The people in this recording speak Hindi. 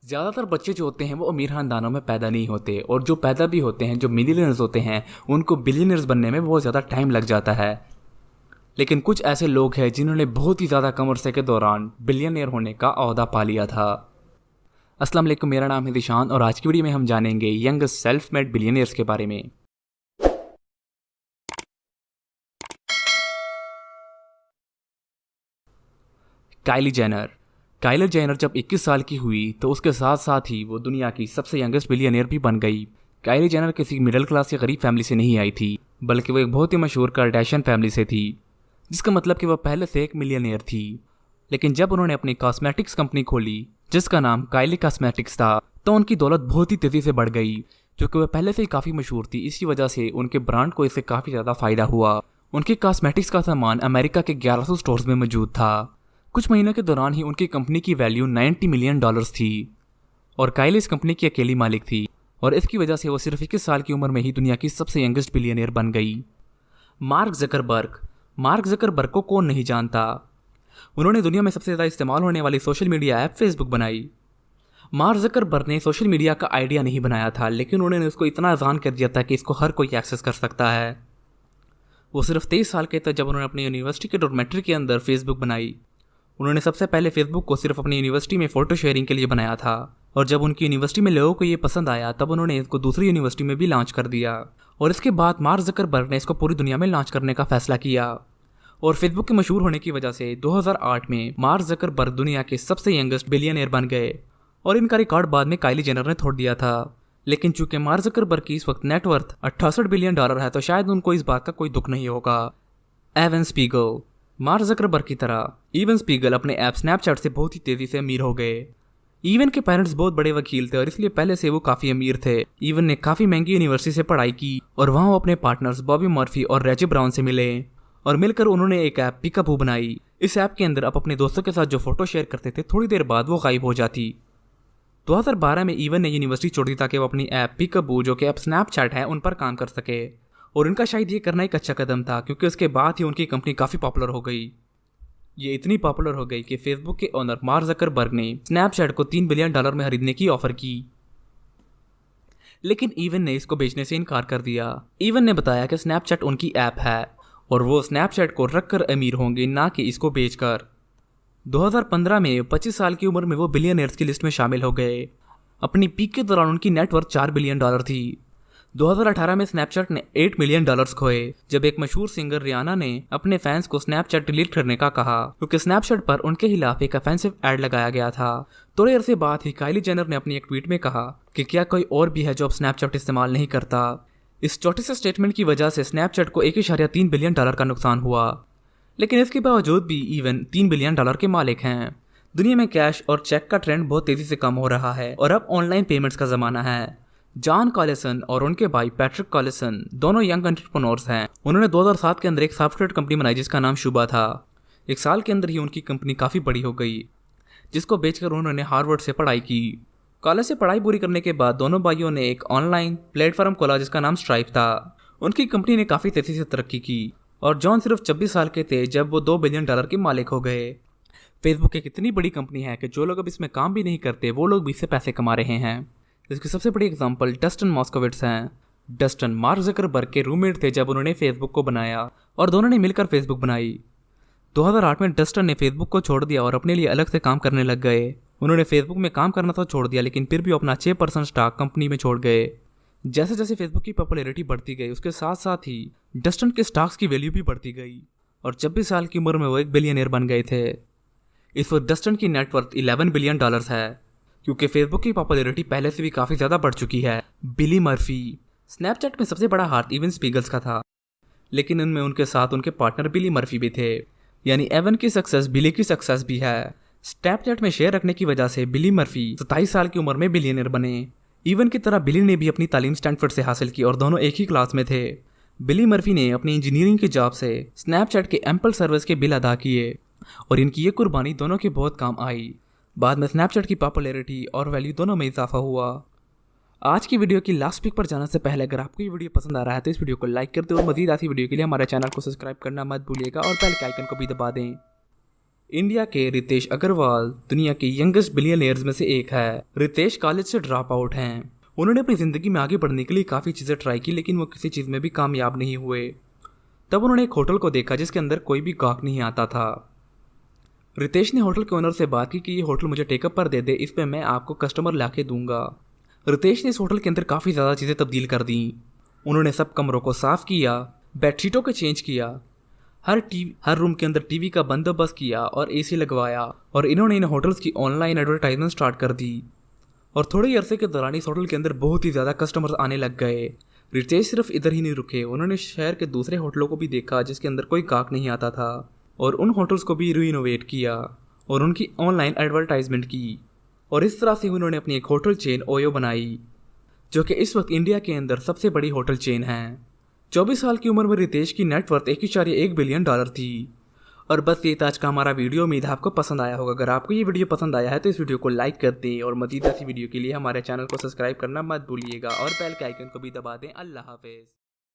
ज़्यादातर बच्चे जो होते हैं वो अमीर खानदानों में पैदा नहीं होते, और जो पैदा भी होते हैं, जो मिलियनर्स होते हैं, उनको बिलियनर्स बनने में बहुत ज़्यादा टाइम लग जाता है। लेकिन कुछ ऐसे लोग हैं जिन्होंने बहुत ही ज़्यादा कम अरसे के दौरान बिलियनियर होने का ओहदा पा लिया था। अस्सलाम वालेकुम, मेरा नाम है दिशान और आज की वीडियो में हम जानेंगे यंगेस्ट सेल्फ मेड बिलियनियर्स के बारे में। Kylie Jenner. काइली जेनर जब 21 साल की हुई तो उसके साथ साथ ही वो दुनिया की सबसे यंगेस्ट बिलियनियर भी बन गई। काइली जेनर किसी मिडिल क्लास या गरीब फैमिली से नहीं आई थी, बल्कि वो एक बहुत ही मशहूर कार्डाशियन फैमिली से थी, जिसका मतलब कि वह पहले से एक मिलियनियर थी। लेकिन जब उन्होंने अपनी कॉस्मेटिक्स कंपनी खोली जिसका नाम काइली कॉस्मेटिक्स था, तो उनकी दौलत बहुत ही तेज़ी से बढ़ गई। क्योंकि वह पहले से ही काफ़ी मशहूर थी, इसी वजह से उनके ब्रांड को इससे काफ़ी ज़्यादा फ़ायदा हुआ। उनके कॉस्मेटिक्स का सामान अमेरिका के 1100 स्टोर्स में मौजूद था। कुछ महीनों के दौरान ही उनकी कंपनी की वैल्यू $90 मिलियन थी और काइली इस कंपनी की अकेली मालिक थी, और इसकी वजह से वो सिर्फ 21 साल की उम्र में ही दुनिया की सबसे यंगेस्ट बिलियनियर बन गई। Mark Zuckerberg. मार्क ज़करबर्ग को कौन नहीं जानता। उन्होंने दुनिया में सबसे ज़्यादा इस्तेमाल होने वाली सोशल मीडिया ऐप फेसबुक बनाई। मार्क ज़करबर्ग ने सोशल मीडिया का आइडिया नहीं बनाया था, लेकिन उन्होंने उसको इतना आसान कर दिया था कि इसको हर कोई एक्सेस कर सकता है। वो सिर्फ 23 साल के थे जब उन्होंने अपनी यूनिवर्सिटी के डॉर्मेट्री के अंदर फेसबुक बनाई। उन्होंने सबसे पहले फेसबुक को सिर्फ अपनी यूनिवर्सिटी में फ़ोटो शेयरिंग के लिए बनाया था, और जब उनकी यूनिवर्सिटी में लोगों को ये पसंद आया तब उन्होंने इसको दूसरी यूनिवर्सिटी में भी लॉन्च कर दिया, और इसके बाद मार्क ज़करबर्ग ने इसको पूरी दुनिया में लॉन्च करने का फैसला किया। और फेसबुक के मशहूर होने की वजह से 2008 में मार्क ज़करबर्ग दुनिया के सबसे यंगेस्ट बिलियनियर बन गए, और इनका रिकॉर्ड बाद में काइली जेनर ने तोड़ दिया था। लेकिन चूंकि मार्क ज़करबर्ग की इस वक्त नेटवर्थ $68 बिलियन है, तो शायद उनको इस बात का कोई दुख नहीं होगा। Avon Spiegel. मार्क ज़करबर्ग की तरह इवन स्पीगल अपने ऐप स्नैपचैट से बहुत ही तेज़ी से अमीर हो गए। इवन के पेरेंट्स बहुत बड़े वकील थे और इसलिए पहले से वो काफ़ी अमीर थे। इवन ने काफ़ी महंगी यूनिवर्सिटी से पढ़ाई की और वहाँ वो अपने पार्टनर्स बॉबी मर्फी और रेजी ब्राउन से मिले, और मिलकर उन्होंने एक ऐप पिकअप बनाई। इस ऐप के अंदर आप अपने दोस्तों के साथ जो फोटो शेयर करते थे, थोड़ी देर बाद वो गायब हो जाती। 2012 में इवन ने यूनिवर्सिटी छोड़ दी ताकि वो अपनी ऐप पिकअप, जो कि ऐप स्नैपचैट है, उन पर काम कर सके, और उनका शायद ये करना एक अच्छा कदम था, क्योंकि उसके बाद ही उनकी कंपनी काफ़ी पॉपुलर हो गई। ये इतनी पॉपुलर हो गई कि फेसबुक के ओनर मार्क ज़करबर्ग ने स्नैपचैट को $3 बिलियन में खरीदने की ऑफर की, लेकिन इवन ने इसको बेचने से इनकार कर दिया। इवन ने बताया कि स्नैपचैट उनकी ऐप है और वो स्नैपचैट को रखकर अमीर होंगे, ना कि इसको बेचकर। 2015 में 25 साल की उम्र में वो बिलियनियर्स की लिस्ट में शामिल हो गए। अपनी पीक के दौरान उनकी नेटवर्थ $4 बिलियन थी। 2018 में स्नैपचैट ने $8 मिलियन खोए जब एक मशहूर सिंगर रियाना ने अपने फैंस को स्नैपचैट डिलीट करने का कहा, क्योंकि स्नैपचैट पर उनके खिलाफ एक ऑफेंसिव एड लगाया गया था। थोड़े अरसे बाद ही काइली जेनर ने अपनी एक ट्वीट में कहा कि क्या कोई और भी है जो अब स्नैपचैट इस्तेमाल नहीं करता। इस छोटे से स्टेटमेंट की वजह से स्नैपचैट को $1.3 बिलियन का नुकसान हुआ, लेकिन इसके बावजूद भी इवन $3 बिलियन के मालिक हैं। दुनिया में कैश और चेक का ट्रेंड बहुत तेजी से कम हो रहा है और अब ऑनलाइन पेमेंट्स का जमाना है। जॉन कॉलिसन और उनके भाई पैट्रिक कॉलिसन दोनों यंग एंटरप्रेन्योर्स हैं। उन्होंने 2007 के अंदर एक सॉफ्टवेयर कंपनी बनाई जिसका नाम शुभा था। एक साल के अंदर ही उनकी कंपनी काफ़ी बड़ी हो गई, जिसको बेचकर उन्होंने हार्वर्ड से पढ़ाई की। कॉलेज से पढ़ाई पूरी करने के बाद दोनों भाइयों ने एक ऑनलाइन प्लेटफॉर्म खोला जिसका नाम स्ट्राइप था। उनकी कंपनी ने काफ़ी तेज़ी से तरक्की की और जॉन सिर्फ 26 साल के थे जब वो $2 बिलियन के मालिक हो गए। फेसबुक एक इतनी बड़ी कंपनी है कि जो लोग अब इसमें काम भी नहीं करते वो लोग भी इससे पैसे कमा रहे हैं। इसकी सबसे बड़ी एग्जांपल डस्टिन मॉस्कोविट्स हैं। डस्टिन मार्क ज़करबर्ग के रूममेट थे जब उन्होंने फेसबुक को बनाया, और दोनों ने मिलकर फेसबुक बनाई। 2008 में डस्टिन ने फेसबुक को छोड़ दिया और अपने लिए अलग से काम करने लग गए। उन्होंने फेसबुक में काम करना तो छोड़ दिया, लेकिन फिर भी अपना 6% स्टॉक कंपनी में छोड़ गए। जैसे जैसे फेसबुक की पॉपुलैरिटी बढ़ती गई, उसके साथ साथ ही डस्टिन के स्टॉक्स की वैल्यू भी बढ़ती गई, और 26 साल की उम्र में वो एक बिलियनियर बन गए थे। इस वक्त डस्टिन की नेटवर्थ $11 बिलियन है, क्योंकि फेसबुक की पॉपुलैरिटी पहले से भी काफ़ी ज़्यादा बढ़ चुकी है। बिली मर्फी। स्नैपचैट में सबसे बड़ा हाथ इवन स्पीगल्स का था, लेकिन इनमें उनके साथ उनके पार्टनर बिली मर्फी भी थे, यानी एवन की सक्सेस बिली की सक्सेस भी है। स्नैपचैट में शेयर रखने की वजह से बिली मर्फी 27 साल की उम्र में बिलियनियर बने। इवन की तरह बिली ने भी अपनी तालीम स्टैनफोर्ड से हासिल की और दोनों एक ही क्लास में थे। बिली मर्फी ने अपनी इंजीनियरिंग की जॉब से स्नैपचैट के एम्पल सर्विस के बिल अदा किए, और इनकी ये कुर्बानी दोनों के बहुत काम आई। बाद में स्नैपचैट की पॉपुलैरिटी और वैल्यू दोनों में इजाफा हुआ। आज की वीडियो की लास्ट पिक पर जाने से पहले अगर आपको ये वीडियो पसंद आ रहा है तो इस वीडियो को लाइक कर दें, और मजीद ऐसी वीडियो के लिए हमारे चैनल को सब्सक्राइब करना मत भूलिएगा और बेल के आइकन को भी दबा दें। इंडिया के रितेश अग्रवाल दुनिया के यंगेस्ट बिलियनियर्स में से एक है। रितेश कॉलेज से ड्रॉप आउट हैं। उन्होंने अपनी ज़िंदगी में आगे बढ़ने के लिए काफ़ी चीज़ें ट्राई की, लेकिन वो किसी चीज़ में भी कामयाब नहीं हुए। तब उन्होंने एक होटल को देखा जिसके अंदर कोई भी गाहक नहीं आता था। रितेश ने होटल के ओनर से बात की कि ये होटल मुझे टेकअप पर दे दे, इस पर मैं आपको कस्टमर ला के दूंगा। रितेश ने इस होटल के अंदर काफ़ी ज़्यादा चीज़ें तब्दील कर दी। उन्होंने सब कमरों को साफ़ किया, बेडशीटों को चेंज किया, हर रूम के अंदर टीवी का बंदोबस्त किया और एसी लगवाया। और इन्होंने इन होटल्स की ऑनलाइन एडवर्टाइजमेंट स्टार्ट कर दी। और थोड़े ही अरसे के दौरान इस होटल के अंदर बहुत ही ज़्यादा कस्टमर्स आने लग गए। रितेश सिर्फ इधर ही नहीं रुके, उन्होंने शहर के दूसरे होटलों को भी देखा जिसके अंदर कोई गाहक नहीं आता था, और उन होटल्स को भी रीनोवेट किया और उनकी ऑनलाइन एडवर्टाइजमेंट की। और इस तरह से उन्होंने अपनी एक होटल चेन ओयो बनाई, जो कि इस वक्त इंडिया के अंदर सबसे बड़ी होटल चेन है। 24 साल की उम्र में रितेश की नेटवर्थ 1.1 बिलियन डॉलर थी। और बस ये था आज का हमारा वीडियो। उम्मीद है आपको पसंद आया होगा। अगर आपको ये वीडियो पसंद आया है तो इस वीडियो को लाइक कर दें और मज़ीद ऐसी वीडियो के लिए हमारे चैनल को सब्सक्राइब करना मत भूलिएगा और बेल के आइकन को भी दबा दें। अल्लाह हाफिज़।